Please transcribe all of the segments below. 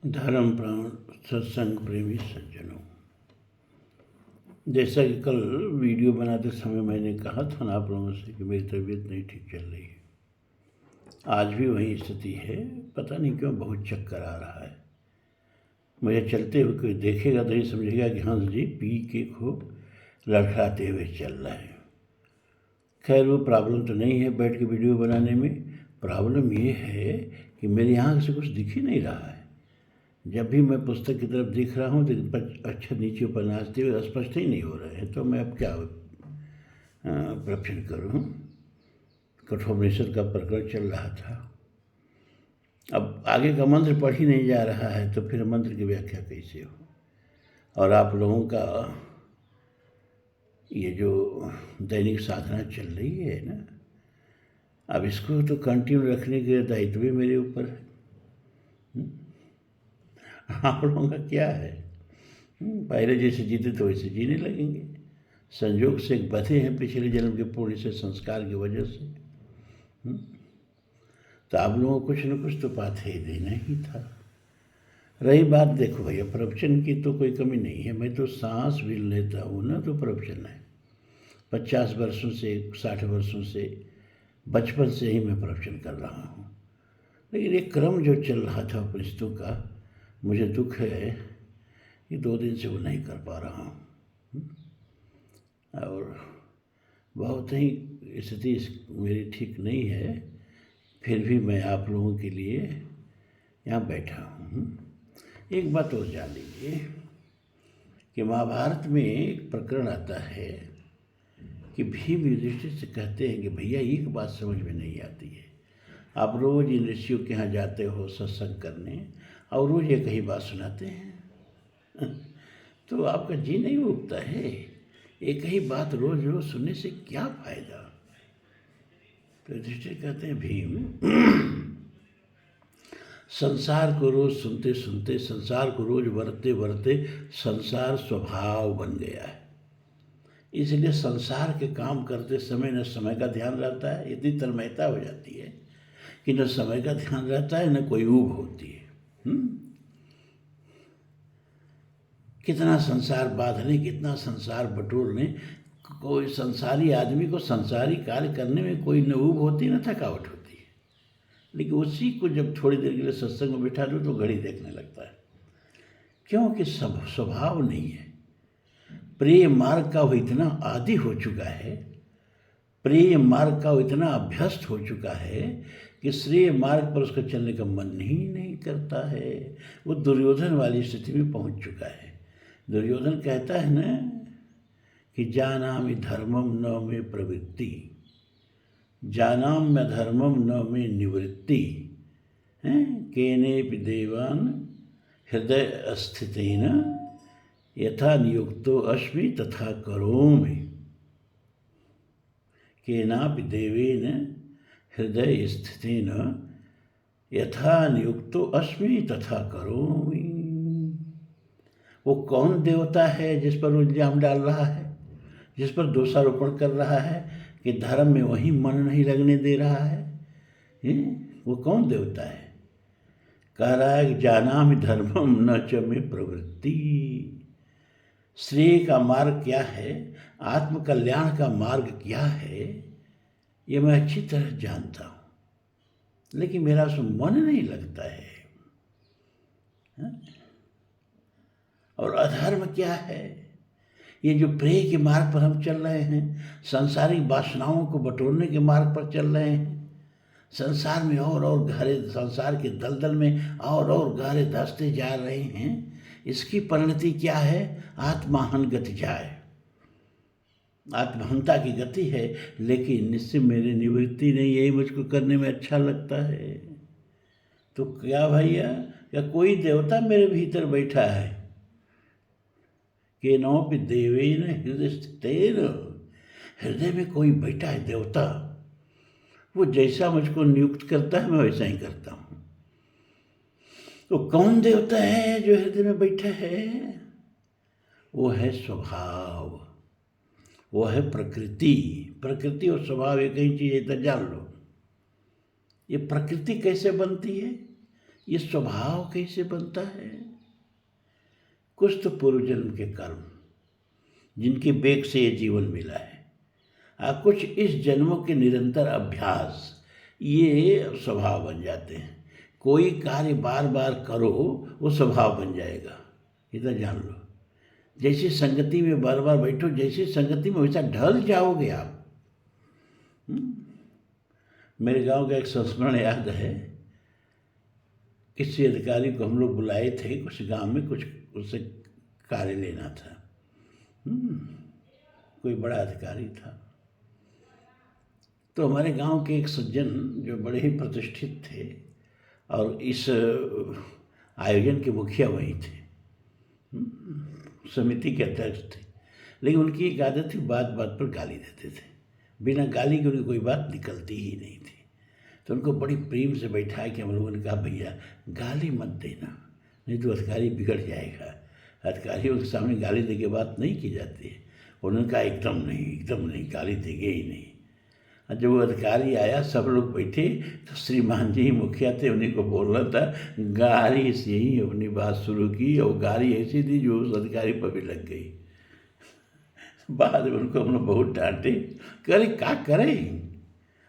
धर्म प्राण सत्संग प्रेमी सज्जनों, जैसा कि कल वीडियो बनाते समय मैंने कहा था ना आप लोगों से कि मेरी तबीयत नहीं ठीक चल रही है। आज भी वही स्थिति है। पता नहीं क्यों बहुत चक्कर आ रहा है। मुझे चलते हुए कोई देखेगा तो ये समझेगा कि हंस जी पी के खूब लड़खड़ाते हुए चल रहे हैं। खैर वो प्रॉब्लम तो नहीं है बैठ के वीडियो बनाने में। प्रॉब्लम ये है कि मेरी आँख से कुछ दिख ही नहीं रहा है। जब भी मैं पुस्तक की तरफ देख रहा हूँ तो अक्षर नीचे ऊपर नाचते हुए स्पष्ट ही नहीं हो रहे हैं। तो मैं अब क्या प्रवचन करूँ। कठोपनिषद का प्रकरण चल रहा था। अब आगे का मंत्र पढ़ ही नहीं जा रहा है तो फिर मंत्र की व्याख्या कैसे हो। और आप लोगों का ये जो दैनिक साधना चल रही है ना, अब इसको तो कंटिन्यू रखने के दायित्व भी मेरे ऊपर है। आप लोगों का क्या है? पहले जैसे जीते तो वैसे जीने लगेंगे। संयोग से बधे हैं पिछले जन्म के पुण्य से, संस्कार की वजह से। तो आप लोगों को कुछ न कुछ तो पाथे देना ही था। रही बात, देखो भैया, प्रवचन की तो कोई कमी नहीं है। मैं तो सांस भी लेता हूँ ना तो प्रवचन है। 50 वर्षों से, 60 वर्षों से, बचपन से ही मैं प्रवचन कर रहा हूँ। लेकिन एक क्रम जो चल रहा था उपनिषदों का, मुझे दुख है कि 2 दिन से वो नहीं कर पा रहा हूँ। और बहुत ही स्थिति मेरी ठीक नहीं है। फिर भी मैं आप लोगों के लिए यहाँ बैठा हूँ। एक बात और जान लीजिए कि महाभारत में एक प्रकरण आता है कि भीम युधिष्ठिर से कहते हैं कि भैया एक बात समझ में नहीं आती है। आप रोज़ इन ऋषियों के यहाँ जाते हो सत्संग करने और रोज़ ये कही बात सुनाते हैं तो आपका जी नहीं उगता है। एक ही बात रोज रोज सुनने से क्या फायदा। तो युधिष्ठिर कहते हैं भीम, संसार को रोज सुनते सुनते, संसार को रोज वरते वरते संसार स्वभाव बन गया है। इसलिए संसार के काम करते समय न समय का ध्यान रहता है, इतनी तन्मयता हो जाती है कि न समय का ध्यान रहता है न कोई ऊब होती है। कितना संसार बांधने, कितना संसार बटोरने, कोई संसारी आदमी को संसारी कार्य करने में कोई न ऊब होती न थकावट होती है। लेकिन उसी को जब थोड़ी देर के लिए सत्संग में बिठा दो तो घड़ी देखने लगता है, क्योंकि सब स्वभाव नहीं है। प्रेम मार्ग का वो इतना आदी हो चुका है, प्रेम मार्ग का वो इतना अभ्यस्त हो चुका है कि श्रेय मार्ग पर उसका चलने का मन ही नहीं करता है। वो दुर्योधन वाली स्थिति में पहुंच चुका है। दुर्योधन कहता है ना कि जानामि धर्मम न मे प्रवृत्ति, जानाम्य धर्मम न मे निवृत्ति, केनेपि देवान हृदय स्थितेन यथा नियुक्तो अस्मि तथा करोमि। केनापि देवेन हृदय स्थितेन यथा नियुक्तो अस्मि तथा करोमि। वो कौन देवता है जिस पर वो इल्जाम डाल रहा है, जिस पर दोषारोपण कर रहा है कि धर्म में वही मन नहीं लगने दे रहा है? वो कौन देवता है? कह रहा है कि जानामि धर्मम न च मे प्रवृत्ति। श्रेय का मार्ग क्या है, आत्मकल्याण का मार्ग क्या है, ये मैं अच्छी तरह जानता हूँ, लेकिन मेरा उसमें मन नहीं लगता है। और अधर्म क्या है? ये जो प्रेय के मार्ग पर हम चल रहे हैं, सांसारिक वासनाओं को बटोरने के मार्ग पर चल रहे हैं, संसार में और गहरे, संसार के दलदल में और गहरे धंसते जा रहे हैं। इसकी परिणति क्या है? आत्माहन गति जाए, आत्महंता की गति है। लेकिन इससे मेरी निवृत्ति नहीं, यही मुझको करने में अच्छा लगता है। तो क्या भैया, क्या कोई देवता मेरे भीतर बैठा है? केनोपि देवेन हृदय स्थितेन, हृदय में कोई बैठा है देवता। वो जैसा मुझको नियुक्त करता है मैं वैसा ही करता हूँ। तो कौन देवता है जो हृदय में बैठा है? वो है स्वभाव, वो है प्रकृति। प्रकृति और स्वभाव एक ही चीज है, तो जान लो। ये प्रकृति कैसे बनती है? ये स्वभाव कैसे बनता है? कुछ तो पूर्व जन्म के कर्म जिनके बेग से ये जीवन मिला है, और कुछ इस जन्मों के निरंतर अभ्यास, ये स्वभाव बन जाते हैं। कोई कार्य बार बार करो वो स्वभाव बन जाएगा, इतना जान लो। जैसी संगति में बार बार बैठो, जैसी संगति में वैसा ढल जाओगे आप। मेरे गांव का एक संस्मरण याद है। किसी अधिकारी को हम लोग बुलाए थे, कुछ गांव में कुछ उससे कार्य लेना था। कोई बड़ा अधिकारी था। तो हमारे गांव के एक सज्जन जो बड़े ही प्रतिष्ठित थे और इस आयोजन के मुखिया वही थे, समिति के अध्यक्ष थे। लेकिन उनकी एक आदत थी, बात बात पर गाली देते थे। बिना गाली के उनकी कोई बात निकलती ही नहीं थी। तो उनको बड़ी प्रेम से बैठा के हम लोगों ने कहा, भैया गाली मत देना, नहीं तो अधिकारी बिगड़ जाएगा। अधिकारियों के सामने गाली दे के बात नहीं की जाती है। उन्होंने कहा, एकदम नहीं, गाली देंगे ही नहीं। और जब वो अधिकारी आया, सब लोग बैठे, तो श्रीमान जी मुखिया थे, उन्हीं को बोलना था, गाली से ही अपनी बात शुरू की और गाली ऐसी दी जो उस अधिकारी पर भी लग गई। बाद में उनको हमने बहुत डांटे, करे क्या करें,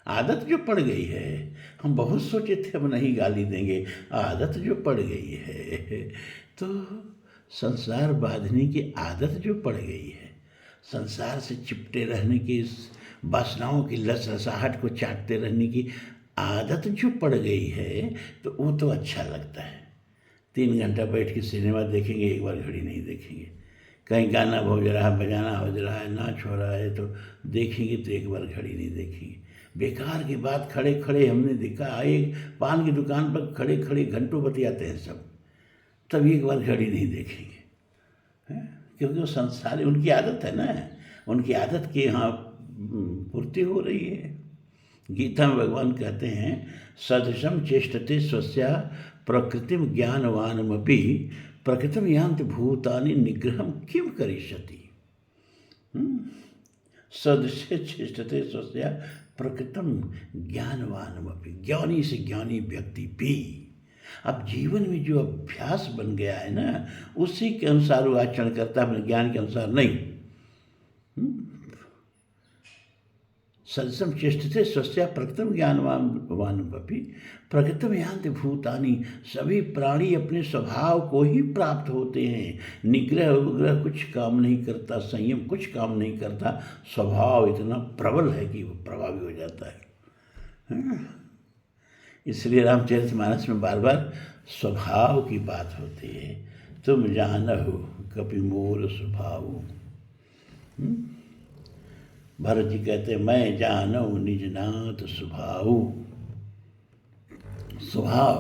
आदत जो पड़ गई है। हम बहुत सोचे थे हम नहीं गाली देंगे, आदत जो पड़ गई है। तो संसार बांधने की आदत जो पड़ गई है, संसार से चिपटे रहने की, वासनाओं की लसलसाहट को चाटते रहने की आदत जो पड़ गई है, तो वो तो अच्छा लगता है। 3 घंटा बैठ के सिनेमा देखेंगे, एक बार घड़ी नहीं देखेंगे। कहीं गाना हो रहा है, बजाना हो रहा है, नाच हो रहा है, तो देखेंगे तो एक बार घड़ी नहीं देखेंगे। बेकार की बात, खड़े खड़े हमने देखा, आए पान की दुकान पर खड़े खड़े घंटों बतियाते हैं सब, तब एक बार घड़ी नहीं देखेंगे। क्योंकि वो संसार, उनकी आदत है ना, उनकी आदत की यहाँ पूर्ति हो रही है। गीता में भगवान कहते हैं, सदृशम चेष्टते स्वस्या प्रकृतिम ज्ञानवानमपि प्रकृतिम यान्ति भूतानि निग्रहम किम करिष्यति। सदृश चेष्टते स्वस्या प्रकृतिम ज्ञानवानमपि, ज्ञानी से ज्ञानी व्यक्ति भी अब जीवन में जो अभ्यास बन गया है ना, उसी के अनुसार वो आचरण करता है, अपने ज्ञान के अनुसार नहीं। सदसम चेष्टते स्वस्या प्रकृतिम ज्ञानवानमपि प्रकृतिम यान्ति भूतानि, सभी प्राणी अपने स्वभाव को ही प्राप्त होते हैं। निग्रह उग्रह कुछ काम नहीं करता, संयम कुछ काम नहीं करता, स्वभाव इतना प्रबल है कि वो प्रभावी हो जाता है। इसलिए रामचरितमानस में बार बार स्वभाव की बात होती है। तुम जानहु कपि मोर स्वभाव। भरत जी कहते, मैं जानहु निज नाथ स्वभाव। स्वभाव,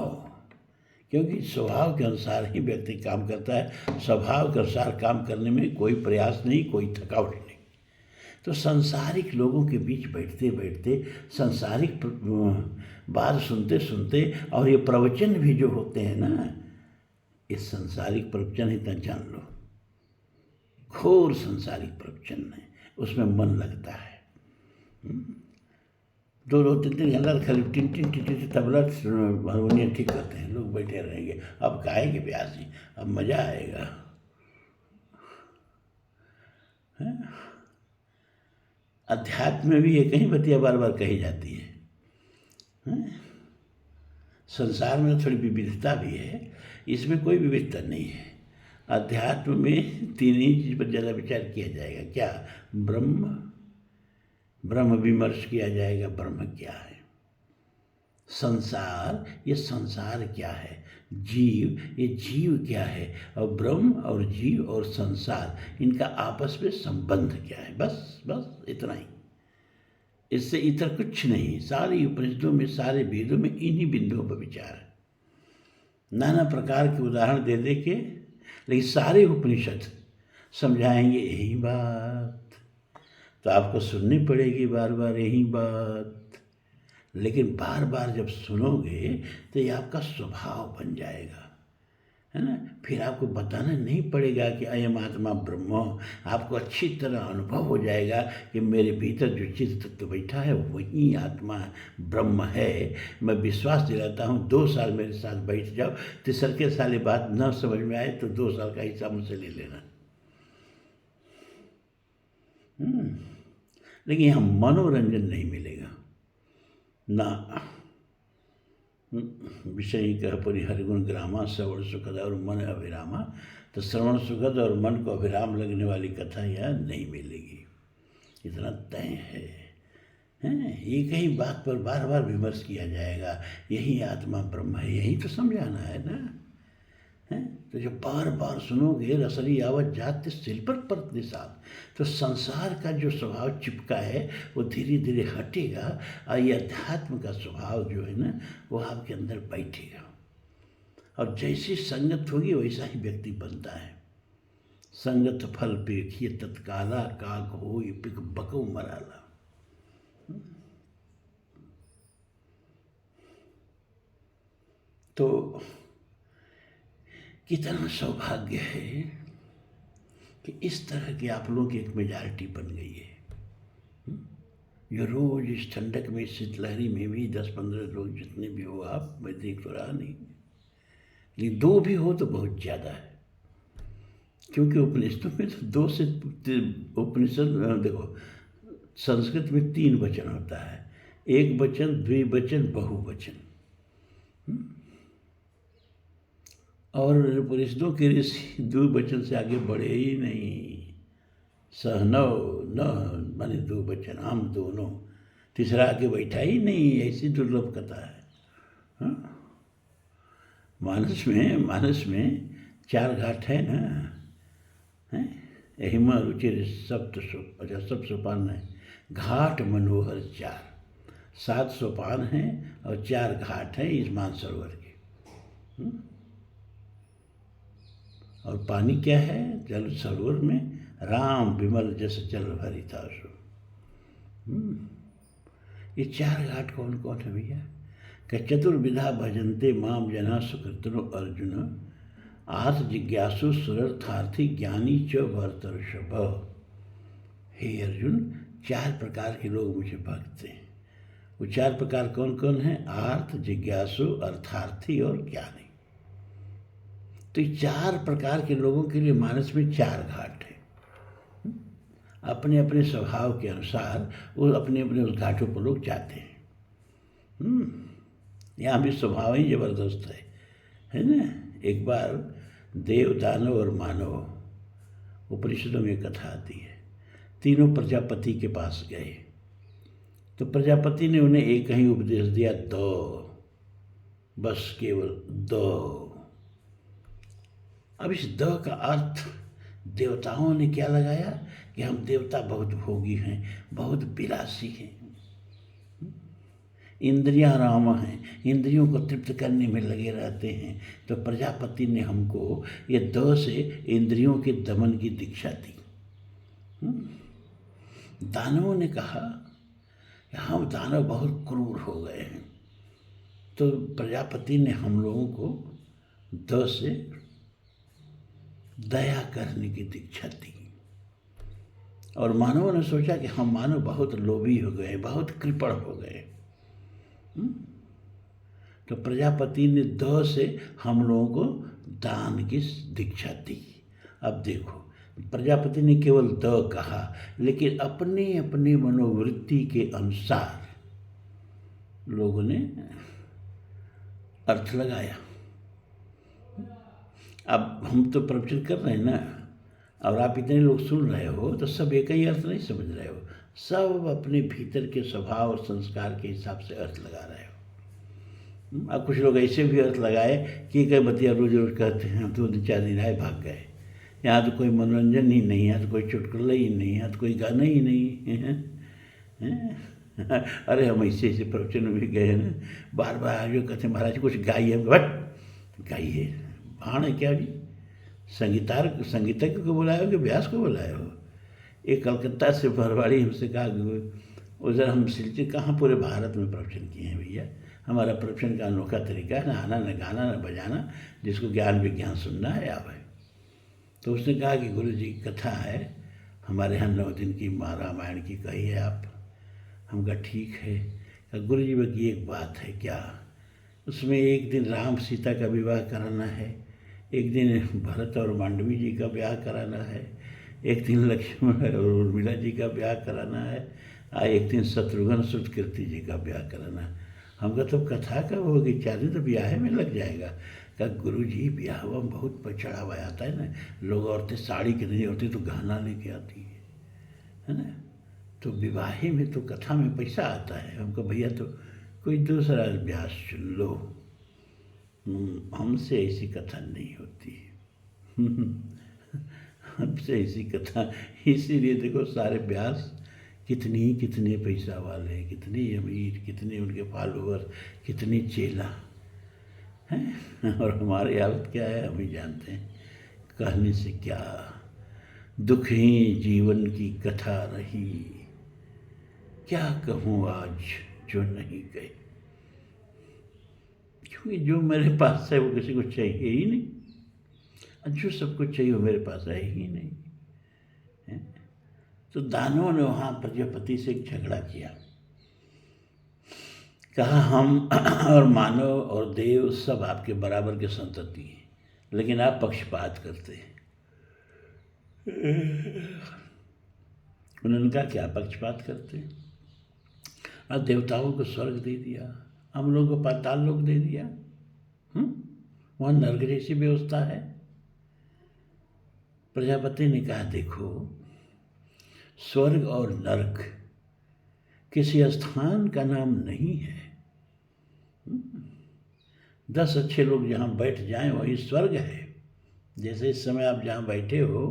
क्योंकि स्वभाव के अनुसार ही व्यक्ति काम करता है। स्वभाव के अनुसार काम करने में कोई प्रयास नहीं, कोई थकावट नहीं। तो सांसारिक लोगों के बीच बैठते बैठते, सांसारिक बात सुनते सुनते, और ये प्रवचन भी जो होते हैं ना, ये सांसारिक प्रवचन इतना जान लो, घोर सांसारिक प्रवचन है, उसमें मन लगता है। 2-2, 3-3 घंटा खाली tin tin tin tin tabla harmonium ठीक करते हैं, लोग बैठे रहेंगे। अब गाएंगे ब्यासी, अब मजा आएगा। अध्यात्म में भी ये कहीं बतिया बार बार कही जाती है। संसार में थोड़ी विविधता भी है, इसमें कोई विविधता नहीं है। अध्यात्म में 3 ही चीज़ पर ज़्यादा विचार किया जाएगा। क्या? ब्रह्म विमर्श किया जाएगा, ब्रह्म क्या है, संसार, ये संसार क्या है, जीव, ये जीव क्या है, और ब्रह्म और जीव और संसार, इनका आपस में संबंध क्या है। बस इतना ही, इससे इतर कुछ नहीं। सारी उपनिषदों में, सारे वेदों में इन्हीं बिंदुओं पर विचार है। नाना प्रकार के उदाहरण दे दे के, लेकिन सारे उपनिषद समझाएंगे यही बात। तो आपको सुननी पड़ेगी बार बार यही बात, लेकिन बार बार जब सुनोगे तो ये आपका स्वभाव बन जाएगा। है ना। फिर आपको बताना नहीं पड़ेगा कि अयम आत्मा ब्रह्म, आपको अच्छी तरह अनुभव हो जाएगा कि मेरे भीतर जो चित्त तत्व बैठा है वही आत्मा ब्रह्म है। मैं विश्वास दिलाता हूँ, 2 साल मेरे साथ बैठ जाओ, तीसरे साल ये बात न समझ में आए तो 2 साल का हिस्सा मुझसे ले लेना। लेकिन यहाँ मनोरंजन नहीं मिलेगा ना। विषय कह परि हरिगुण ग्रामा, श्रवण सुखद और मन अभिरामा। तो श्रवण सुखद और मन को अभिराम लगने वाली कथा यहाँ नहीं मिलेगी, इतना तय है। एक ही बात पर बार बार विमर्श किया जाएगा, यही आत्मा ब्रह्म है, यही तो समझाना है ना। तो जब बार बार सुनोगे रसरी आवत जाते सिल पर परत निषाद, तो संसार का जो स्वभाव चिपका है वो धीरे धीरे हटेगा और ये अध्यात्म का स्वभाव जो है ना वो आपके अंदर बैठेगा। और जैसी संगत होगी वैसा ही व्यक्ति बनता है। संगत फल पेखिए तत्काला, काग हो पिक बको मराला। तो कितना सौभाग्य है कि इस तरह की आप लोगों की एक मेजॉरिटी बन गई है। जो रोज इस ठंडक में, शीतलहरी में भी 10-15 लोग जितने भी हो आप, मैं देख तो रहा नहीं, लेकिन 2 भी हो तो बहुत ज़्यादा है। क्योंकि उपनिषदों में तो 2 से उपनिषद देखो, संस्कृत में 3 वचन होता है, एक वचन, द्विवचन, बहुवचन। और उपनिषदों के ऋषि द्विवचन से आगे बढ़े ही नहीं। सहनव न माने द्विवचन, हम दोनों, तीसरा आगे बैठा ही नहीं। ऐसी दुर्लभ कथा है। मानस में 4 घाट है ना, है हिमा रुचिर सब सोपान है, घाट मनोहर 4, 7 सोपान हैं और 4 घाट हैं इस मानसरोवर के। और पानी क्या है? जल सरोवर में राम विमल जस जल भरितासु। ये 4 घाट कौन कौन है भैया? कि चतुर्विधा भजन्ते माम जना सुकृतनो अर्जुन, आत्म जिज्ञासु सुरर्थार्थी ज्ञानी च भरतर्षभ। हे अर्जुन, 4 प्रकार के लोग मुझे भक्त हैं। वो 4 प्रकार कौन कौन हैं? आर्थ, जिज्ञासु, अर्थार्थी और ज्ञानी। तो 4 प्रकार के लोगों के लिए मानस में 4 घाट है। अपने अपने स्वभाव के अनुसार वो अपने अपने उस घाटों पर लोग जाते हैं। यहाँ भी स्वभाव ही जबरदस्त है ना। एक बार देव, दानव और मानव, उपनिषदों में कथा आती है, तीनों प्रजापति के पास गए तो प्रजापति ने उन्हें एक ही उपदेश दिया, दो, बस केवल दो। अब इस द का अर्थ देवताओं ने क्या लगाया कि हम देवता बहुत भोगी हैं, बहुत विलासी हैं, इंद्रियां राम हैं, इंद्रियों को तृप्त करने में लगे रहते हैं। तो प्रजापति ने हमको ये 2 से इंद्रियों के दमन की दीक्षा दी। दानवों ने कहा हम दानव बहुत क्रूर हो गए हैं, तो प्रजापति ने हम लोगों को 2 से दया करने की दीक्षा दी। और मानवों ने सोचा कि हम मानव बहुत लोभी हो गए, बहुत कृपण हो गए। तो प्रजापति ने 2 से हम लोगों को दान की दीक्षा दी। अब देखो, प्रजापति ने केवल 2 कहा, लेकिन अपने अपने मनोवृत्ति के अनुसार लोगों ने अर्थ लगाया। अब हम तो प्रवचन कर रहे हैं ना, और आप इतने लोग सुन रहे हो, तो सब एक ही अर्थ नहीं समझ रहे हो, सब अपने भीतर के स्वभाव और संस्कार के हिसाब से अर्थ लगा रहे हो। अब कुछ लोग ऐसे भी अर्थ लगाए कि कई बतिया रोज रोज कहते हैं, हम तो 2-4 दिन आए भाग गए, यहाँ तो कोई मनोरंजन ही नहीं, यहाँ तो कोई चुटकुला ही नहीं, यहाँ तो कोई गाना ही नहीं है। अरे हम ऐसे प्रवचन में भी गए हैं ना, बार बार आगे कहते महाराज कुछ गाइए, बट गाइए, भाण है क्या जी? संगीतज्ञ को बुलाए हो कि व्यास को बुलाए हो? एक कलकत्ता से भरवाड़ी हमसे कहा, उधर हम सिलचे कहाँ पूरे भारत में प्रवचन किए हैं भैया, हमारा प्रवचन का अनोखा तरीका है, ना आना, न गाना, न बजाना, जिसको ज्ञान विज्ञान सुनना है आवे। तो उसने कहा कि गुरु जी कथा है हमारे यहाँ 9 दिन की रामायण की कही है आप। हम कहा ठीक है। कहा गुरु जी की एक बात है क्या? उसमें एक दिन राम सीता का विवाह कराना है, एक दिन भरत और मांडवी जी का ब्याह कराना है, एक दिन लक्ष्मण और उर्मिला जी का ब्याह कराना है, एक दिन शत्रुघ्न सुतकीर्ति जी का ब्याह कराना है। हम कहा तो कथा कब होगी? 4 दिन तो ब्याह में लग जाएगा। कहा गुरु जी ब्याह में बहुत चढ़ावा आता है ना, लोग औरतें साड़ी की नहीं होती तो गहना लेके आती है ना, तो विवाह में तो कथा में पैसा आता है। हमको भैया तो कोई दूसरा ब्याह चुन लो, हमसे ऐसी कथा नहीं होती हमसे ऐसी कथा। इसीलिए देखो सारे ब्यास कितने पैसा वाले, कितने अमीर, कितने उनके फॉलोअर, कितनी चेला हैं, और हमारी हालत क्या है हम ही जानते हैं। कहने से क्या, दुख ही जीवन की कथा रही, क्या कहूँ आज जो नहीं गई। क्योंकि जो मेरे पास है वो किसी को चाहिए ही नहीं, और जो सबको चाहिए वो मेरे पास है ही नहीं है? तो दानवों ने वहाँ प्रजापति से एक झगड़ा किया। कहा हम और मानव और देव सब आपके बराबर के संतति हैं, लेकिन आप पक्षपात करते हैं। उन्होंने कहा क्या पक्षपात करते हैं? और देवताओं को स्वर्ग दे दिया, हम लोगों को पाताल लोक दे दिया, वहाँ नर्क जैसी व्यवस्था है। प्रजापति ने कहा देखो, स्वर्ग और नर्क किसी स्थान का नाम नहीं है। 10 अच्छे लोग जहाँ बैठ जाएं वही स्वर्ग है। जैसे इस समय आप जहाँ बैठे हो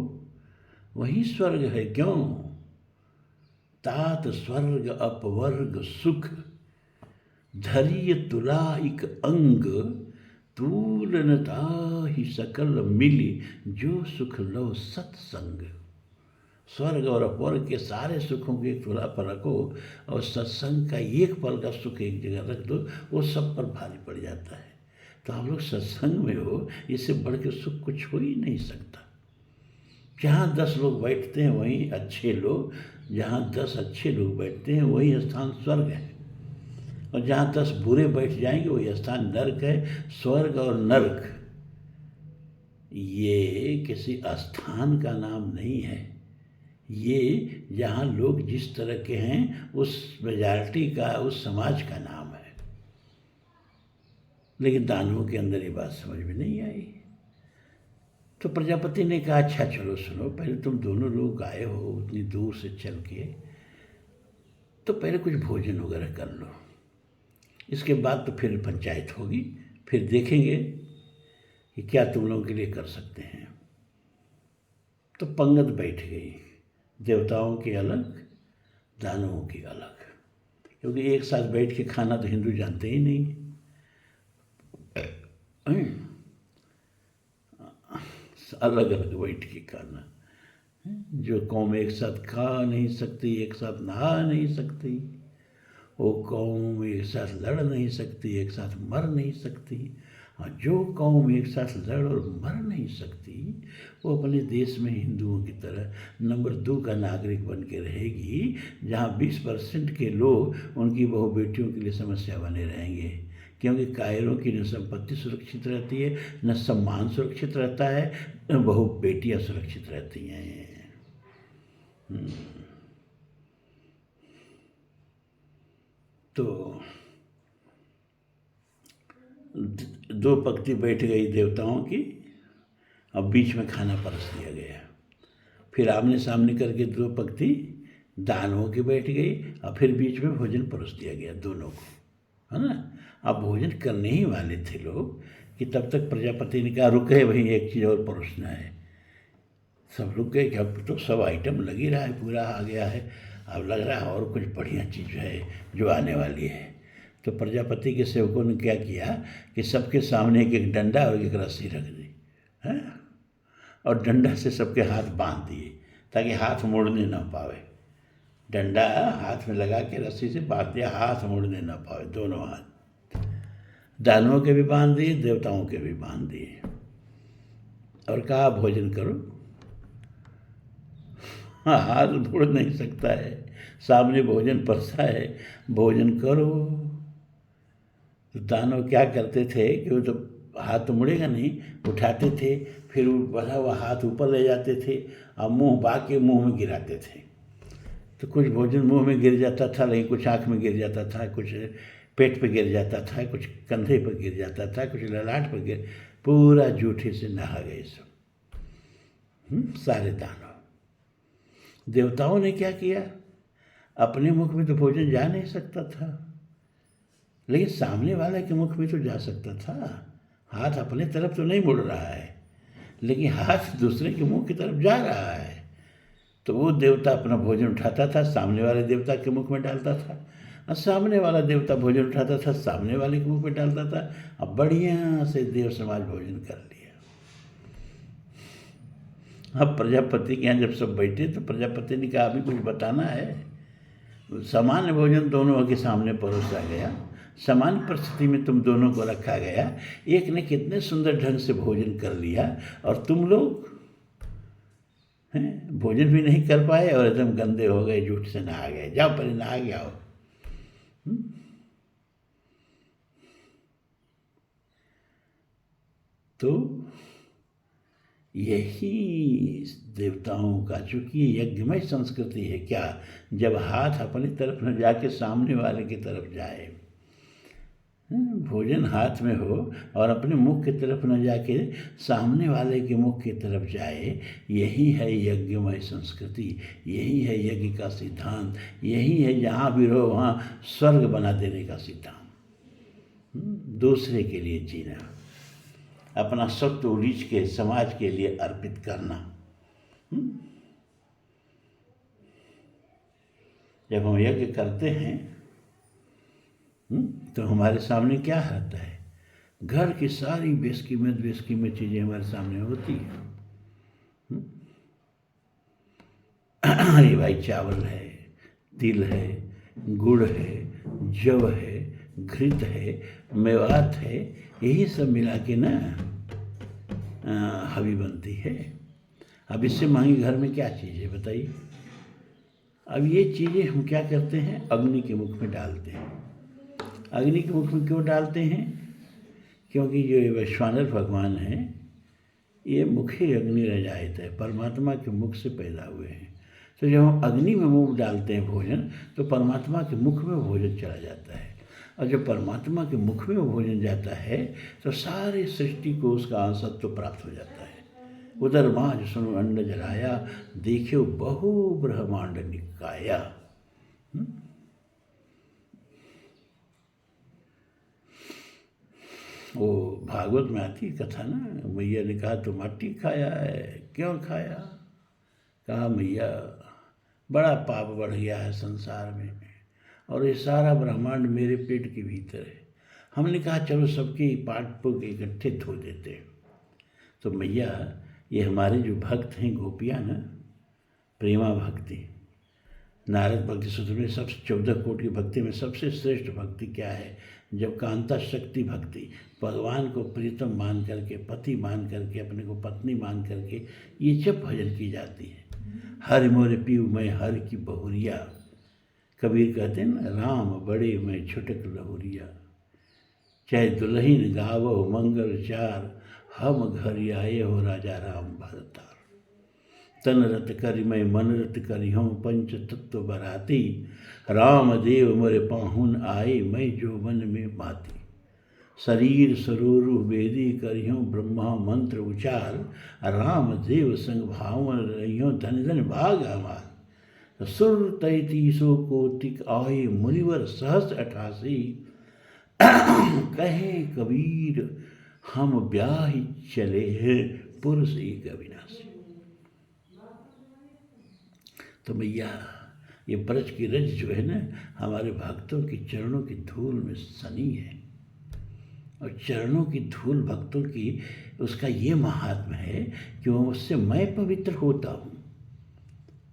वही स्वर्ग है। क्यों? तात स्वर्ग अपवर्ग सुख, धैर्य तुलाइक अंग, तूलनता ही सकल मिली, जो सुख लो सत्संग। स्वर्ग और अपवर्ग के सारे सुखों को एक तुला पर रखो और सत्संग का एक पल का सुख एक जगह रख दो, वो सब पर भारी पड़ जाता है। तो आप लोग सत्संग में हो, इससे बढ़ के सुख कुछ हो ही नहीं सकता। जहाँ 10 लोग बैठते हैं वहीं अच्छे लोग, जहाँ 10 अच्छे लोग बैठते हैं वही स्थान स्वर्ग है, और जहाँ 10 बुरे बैठ जाएंगे वही स्थान नर्क है। स्वर्ग और नर्क ये किसी स्थान का नाम नहीं है, ये जहाँ लोग जिस तरह के हैं उस मेजॉरिटी का, उस समाज का नाम है। लेकिन दानवों के अंदर ये बात समझ में नहीं आई। तो प्रजापति ने कहा अच्छा चलो सुनो, पहले तुम दोनों लोग आए हो उतनी दूर से चल के, तो पहले कुछ भोजन वगैरह कर लो, इसके बाद तो फिर पंचायत होगी, फिर देखेंगे कि क्या तुम लोगों के लिए कर सकते हैं। तो पंगत बैठ गई, देवताओं की अलग, दानवों की अलग, क्योंकि एक साथ बैठ के खाना तो हिंदू जानते ही नहीं। अलग अलग बैठ के खाना, जो कौम एक साथ खा नहीं सकती, एक साथ नहा नहीं सकती, वो कौम एक साथ लड़ नहीं सकती, एक साथ मर नहीं सकती। और जो कौम एक साथ लड़ और मर नहीं सकती, वो अपने देश में हिंदुओं की तरह नंबर 2 का नागरिक बन के रहेगी, जहाँ 20% के लोग उनकी बहु बेटियों के लिए समस्या बने रहेंगे। क्योंकि कायरों की न संपत्ति सुरक्षित रहती है, न सम्मान सुरक्षित रहता है, न बहु बेटियाँ सुरक्षित रहती हैं। तो 2 पंक्ति बैठ गई देवताओं की, अब बीच में खाना परस दिया गया। फिर आमने सामने करके 2 पंक्ति दानवों की बैठ गई, और फिर बीच में भोजन परोस दिया गया दोनों को, है ना। अब भोजन करने ही वाले थे लोग कि तब तक प्रजापति ने कहा रुके भाई, एक चीज़ और परोसना है। सब रुक गए कि अब तो सब आइटम लग ही रहा है, पूरा आ गया है, अब लग रहा है और कुछ बढ़िया चीज़ है जो आने वाली है। तो प्रजापति के सेवकों ने क्या किया कि सबके सामने एक एक डंडा और एक रस्सी रख दी, है, और डंडा से सबके हाथ बांध दिए ताकि हाथ मोड़ने ना पावे। डंडा हाथ में लगा के रस्सी से बांध दिया, हाथ मोड़ने ना पावे दोनों हाथ। दानवों के भी बांध दिए, देवताओं के भी बांध दिए, और कहा भोजन करो। हाँ, हाथ मुड़ नहीं सकता है, सामने भोजन परसा है, भोजन करो। तो दानव क्या करते थे कि वो तो हाथ तो मुड़ेगा नहीं, उठाते थे, फिर बढ़ा हुआ हाथ ऊपर ले जाते थे और मुंह बाके मुंह में गिराते थे। तो कुछ भोजन मुंह में गिर जाता था, लेकिन कुछ आँख में गिर जाता था, कुछ पेट पे गिर जाता था, कुछ कंधे पर गिर जाता था, कुछ ललाट पर गिर, पूरा जूठे से नहा गए सब सारे दानव। देवताओं ने क्या किया, अपने मुख में तो भोजन जा नहीं सकता था, लेकिन सामने वाले के मुख में तो जा सकता था। हाथ अपने तरफ तो नहीं मुड़ रहा है, लेकिन हाथ दूसरे के मुंह की तरफ जा रहा है। तो वो देवता अपना भोजन उठाता था, सामने वाले देवता के मुख में डालता था, और सामने वाला देवता भोजन उठाता था, सामने वाले के मुंह में डालता था। अब बढ़िया से देव समाज भोजन कर लिया। अब प्रजापति के यहाँ जब सब बैठे तो प्रजापति ने कहा अभी कुछ बताना है। सामान्य भोजन दोनों के सामने परोसा गया, सामान्य परिस्थिति में तुम दोनों को रखा गया, एक ने कितने सुंदर ढंग से भोजन कर लिया, और तुम लोग हैं भोजन भी नहीं कर पाए और एकदम गंदे हो गए, झूठ से नहा गए। जाओ पहले नहा के आओ। तो यही देवताओं का, चूंकि यज्ञमय संस्कृति है, क्या जब हाथ अपनी तरफ न जाके सामने वाले की तरफ जाए, भोजन हाथ में हो और अपने मुख की तरफ न जाके सामने वाले के मुख की तरफ जाए, यही है यज्ञमय संस्कृति, यही है यज्ञ का सिद्धांत, यही है जहाँ भी रहो वहाँ स्वर्ग बना देने का सिद्धांत। दूसरे के लिए जीना, अपना सब तो रीच के समाज के लिए अर्पित करना। जब हम यज्ञ करते हैं तो हमारे सामने क्या रहता है, घर की सारी बेशकीमत चीज़ें हमारे सामने होती हैं। अरे भाई, चावल है, तिल है, गुड़ है, जव है, घृत है, मेवात है, यही सब मिला के ना हवी बनती है। अब इससे महंगी घर में क्या चीज़ है बताइए। अब ये चीज़ें हम क्या करते हैं, अग्नि के मुख में डालते हैं। अग्नि के मुख में क्यों डालते हैं, क्योंकि जो वैश्वानर भगवान हैं ये मुखी अग्नि रजायत है, परमात्मा के मुख से पैदा हुए हैं। तो जब हम अग्नि में मुँह डालते हैं भोजन, तो परमात्मा के मुख में भोजन चला जाता है, और जब परमात्मा के मुख में भोजन जाता है तो सारी सृष्टि को उसका अंशत्व प्राप्त हो जाता है। उधर माज सुनो अंड जलाया, देखो बहु ब्रह्मांड निकाया। वो भागवत में आती कथा ना, मैया ने कहा तो माटी खाया है, क्यों खाया? कहा मैया बड़ा पाप बढ़ गया है संसार में, और ये सारा ब्रह्मांड मेरे पेट के भीतर है। हमने कहा चलो सबके पाठ को इकट्ठे धो देते हैं। तो मैया ये हमारे जो भक्त हैं गोपियाँ ना, प्रेमा भक्ति, नारद भक्ति सूत्र में सबसे 14 कोटि की भक्ति में सबसे श्रेष्ठ भक्ति क्या है, जब कांता शक्ति भक्ति, भगवान को प्रीतम मान करके, पति मान करके, अपने को पत्नी मान करके ये जब भजन की जाती है। हरि मोरे पीऊ मैं हरि की बहुरिया, कबीर कहते हैं ना, राम बड़े मैं छुटक लहुरिया, चाहे दुल्हन गावो मंगल चार, हम घर आए हो राजा राम भरतार। तन रत करि मैं मन रत करि हूँ, पंच तत्व बराती, राम देव मोरे पाहुन आए मैं जो मन में माती। शरीर सरोरु वेदी करियों ब्रह्मा मंत्र उचार, राम देव संग भाव रहियों धन धन भाग हमार। सुर 33 कोटिक आए मुनिवर सहस 88, कहे कबीर हम ब्याहि चले हैं पुरुष एक अविनाशी। तो भैया ये ब्रज की रज जो है ना, हमारे भक्तों की चरणों की धूल में सनी है, और चरणों की धूल भक्तों की, उसका ये महात्मा है कि वो उससे मैं पवित्र होता हूँ।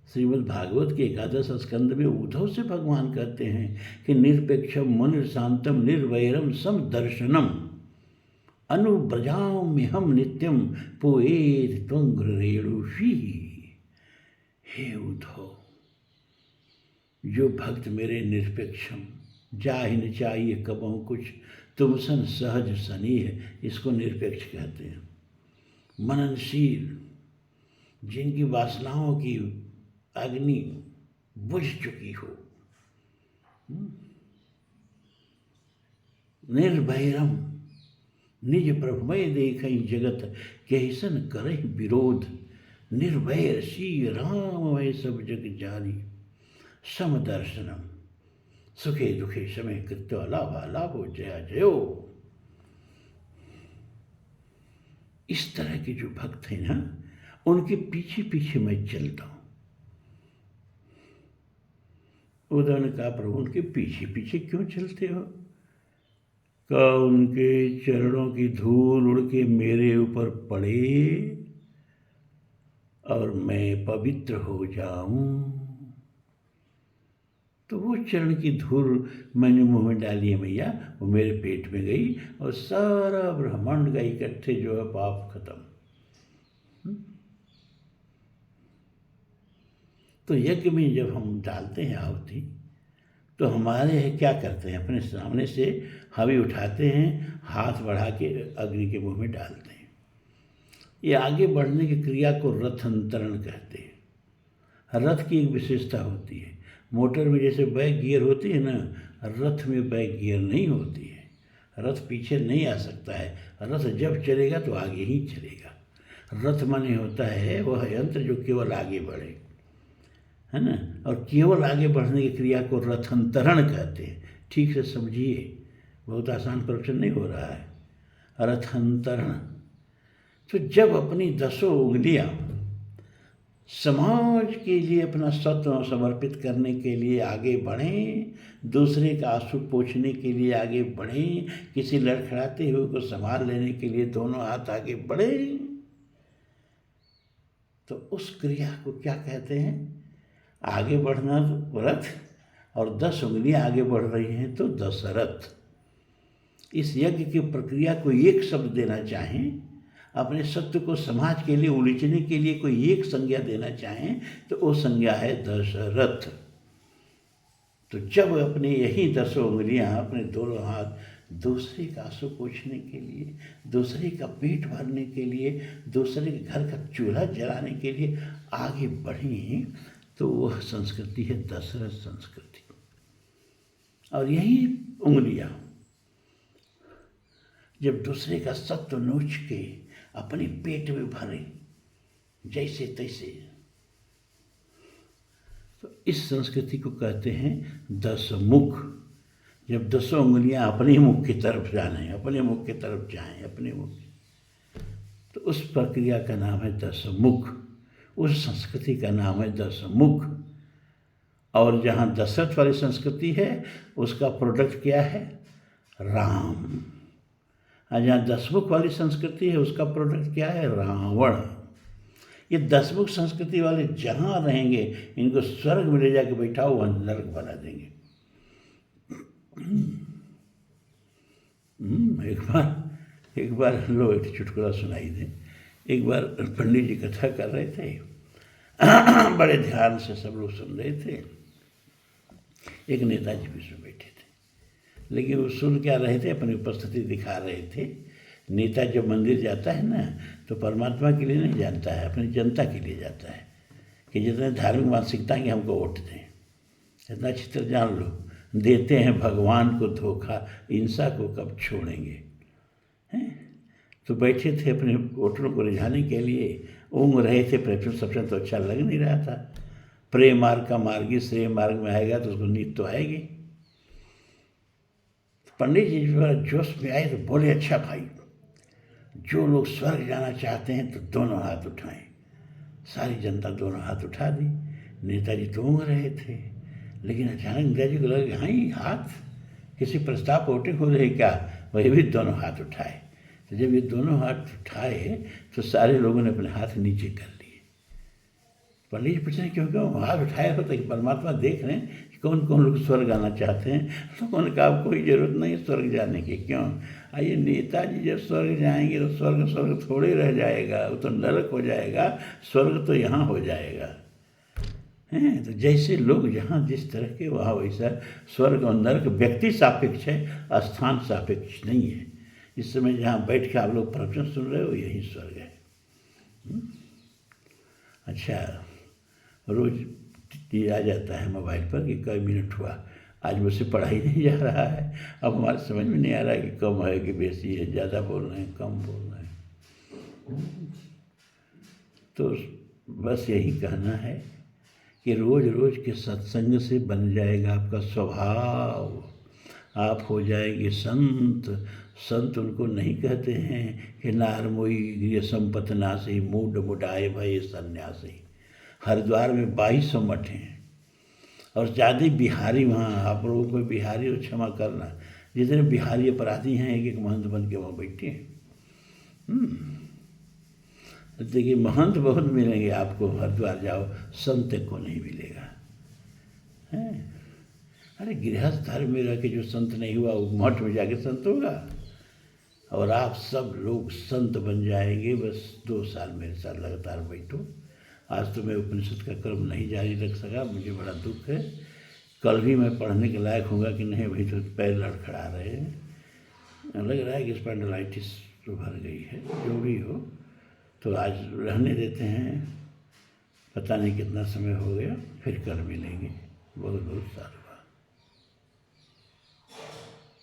श्रीमद् भागवत के 11 स्कंद में उद्धव से भगवान कहते हैं कि निरपेक्षम मुनिर्शांतम निर्वैरम समदर्शनम अनुव्रजाम्यहम नित्यम पोएत त्वंग्रेणुषि। हे उद्धव, जो भक्त मेरे निरपेक्षम, जाहि न चाहिए कबहु कुछ, तुम सन सहज सनीह, इसको निरपेक्ष कहते हैं। मननशील, जिनकी वासनाओं की अग्नि बुझ चुकी हो। निर्भैरम, निज प्रभमय देखई जगत, कैसन करहि विरोध, निर्भैर श्री राम वै सब जग जारी, समदर्शनम, सुखे दुखे समय कृत्य लाभा लाभो जया जयो। इस तरह के जो भक्त हैं ना, उनके पीछे पीछे मैं चलता हूं। उद्धव ने कहा, प्रभु उनके पीछे पीछे क्यों चलते हो? कहा, उनके चरणों की धूल उड़ के मेरे ऊपर पड़े और मैं पवित्र हो जाऊं। तो वो चरण की धूल मैंने मुंह में डाली है मैया, वो मेरे पेट में गई और सारा ब्रह्मांड का इकट्ठे जो है पाप खत्म। तो यज्ञ में जब हम डालते हैं आहुति, तो हमारे क्या करते हैं, अपने सामने से हवी उठाते हैं, हाथ बढ़ा के अग्नि के मुंह में डालते हैं। ये आगे बढ़ने की क्रिया को रथंतरण कहते हैं। रथ की एक विशेषता होती है, मोटर में जैसे बैक गियर होती है ना, रथ में बैक गियर नहीं होती है। रथ पीछे नहीं आ सकता है, रथ जब चलेगा तो आगे ही चलेगा। रथ माने होता है वह यंत्र जो केवल आगे बढ़े, है ना, और केवल आगे बढ़ने की क्रिया को रथंतरण कहते हैं। ठीक से समझिए, बहुत आसान प्रवचन नहीं हो रहा है। रथंतरण, तो जब अपनी 10 उंगलियां समाज के लिए अपना सत्व समर्पित करने के लिए आगे बढ़ें, दूसरे का आंसू पोंछने के लिए आगे बढ़ें, किसी लड़खड़ाते हुए को संभाल लेने के लिए दोनों हाथ आगे बढ़ें, तो उस क्रिया को क्या कहते हैं? आगे बढ़ना रथ, और 10 उंगलियां आगे बढ़ रही हैं तो दशरथ। इस यज्ञ की प्रक्रिया को एक शब्द देना चाहें, अपने सत्य को समाज के लिए उलीचने के लिए कोई एक संज्ञा देना चाहें, तो वो संज्ञा है दशरथ। तो जब अपने यही 10 उंगलियां, अपने दोनों हाथ दूसरे का आंसू पोंछने के लिए, दूसरे का पेट भरने के लिए, दूसरे के घर का चूल्हा जलाने के लिए आगे बढ़ी, तो वह संस्कृति है दशरथ संस्कृति। और यही उंगलियां जब दूसरे का सत्व नोच के अपने पेट में भरे जैसे तैसे, तो इस संस्कृति को कहते हैं 10 मुख। जब 10 उंगलियां अपने मुख की तरफ जाने, अपने मुख की तरफ जाएं, अपने मुख, तो उस प्रक्रिया का नाम है 10 मुख। उस संस्कृति का नाम है 10 मुख। और जहाँ दशरथ वाली संस्कृति है, उसका प्रोडक्ट क्या है? राम। और जहाँ 10 मुख वाली संस्कृति है, उसका प्रोडक्ट क्या है? रावण। ये 10 मुख संस्कृति वाले जहाँ रहेंगे, इनको स्वर्ग में ले जाके बैठाओ, वहाँ नरक बना देंगे। एक बार लो एक चुटकुला सुनाई दे। एक बार पंडित जी कथा कर रहे थे, बड़े ध्यान से सब लोग सुन रहे थे। एक नेताजी बीच में बैठे थे, लेकिन वो सुन क्या रहे थे, अपनी उपस्थिति दिखा रहे थे। नेता जब मंदिर जाता है ना, तो परमात्मा के लिए नहीं जाता है, अपनी जनता के लिए जाता है कि जितने धार्मिक मानसिकता है कि हमको वोट दें। इतना अच्छी तरह जान लो, देते हैं भगवान को धोखा, इंसा को कब छोड़ेंगे, हैं? तो बैठे थे अपने वोटरों को रिझाने के लिए, ऊँग रहे थे। प्रैक्टिस सबसे तो अच्छा लग नहीं रहा था। प्रेम मार्ग का मार्गी श्रेय मार्ग में आएगा तो उसको नींद तो आएगी। पंडित जी जोश में आए तो बोले, अच्छा भाई, जो लोग स्वर्ग जाना चाहते हैं तो दोनों हाथ उठाएं। सारी जनता दोनों हाथ उठा दी। नेताजी तो ऊँग रहे थे, लेकिन अचानक नेताजी को लगा, हाँ ये हाथ किसी प्रस्ताव पर वोटिंग हो रही क्या? वही भी दोनों हाथ उठाए। तो जब ये दोनों हाथ उठाए तो सारे लोगों ने अपने हाथ नीचे कर लिए। पंडित जी पूछते हैं क्यों क्यों हाथ उठाया हो, तो परमात्मा देख रहे हैं कि कौन कौन लोग स्वर्ग आना चाहते हैं। तो उन्होंने कहा कोई ज़रूरत नहीं है स्वर्ग जाने की। क्यों? आइए नेताजी जब स्वर्ग जाएंगे तो स्वर्ग स्वर्ग थोड़े रह जाएगा, वो तो नरक हो जाएगा, स्वर्ग तो यहाँ हो जाएगा। हैं तो जैसे लोग जहाँ जिस तरह के वहाँ वैसा स्वर्ग और नरक व्यक्ति सापेक्ष है, स्थान सापेक्ष नहीं है। इस समय जहाँ बैठ के आप लोग प्रवचन सुन रहे हो यही स्वर्ग है। अच्छा, रोज ये आ जाता है मोबाइल पर कि कई मिनट हुआ, आज मुझसे पढ़ा ही नहीं जा रहा है। अब हमारे समझ में नहीं आ रहा है कि कम है कि बेसी है, ज़्यादा बोल रहे हैं कम बोल रहे हैं। तो बस यही कहना है कि रोज़ रोज़ के सत्संग से बन जाएगा आपका स्वभाव, आप हो जाएंगे संत। संत उनको नहीं कहते हैं कि नारमोई गृह संपत नासी, मूड मुडाए भय सन्यासी। हरिद्वार में 2200 मठ हैं और ज़्यादा बिहारी वहाँ, आप लोगों को बिहारी और क्षमा करना, जितने बिहारी अपराधी हैं एक एक महंत बन के वहाँ बैठे हैं। देखिए महंत बहुत मिलेंगे आपको, हरिद्वार जाओ, संत को नहीं मिलेगा। हैं अरे गृहस्थ धर्म में रह के जो संत नहीं हुआ वो मठ में जाके संत होगा। और आप सब लोग संत बन जाएंगे, बस 2 साल मेरे साथ लगातार बैठो। आज तो मैं उपनिषद का क्रम नहीं जारी रख सका, मुझे बड़ा दुख है। कल भी मैं पढ़ने के लायक होगा कि नहीं, भाई तो पैर लड़खड़ा रहे हैं, लग रहा है कि स्पॉन्डिलाइटिस तो भर गई है। जो भी हो तो आज रहने देते हैं, पता नहीं कितना समय हो गया, फिर कल मिलेंगे। बहुत बहुत सारा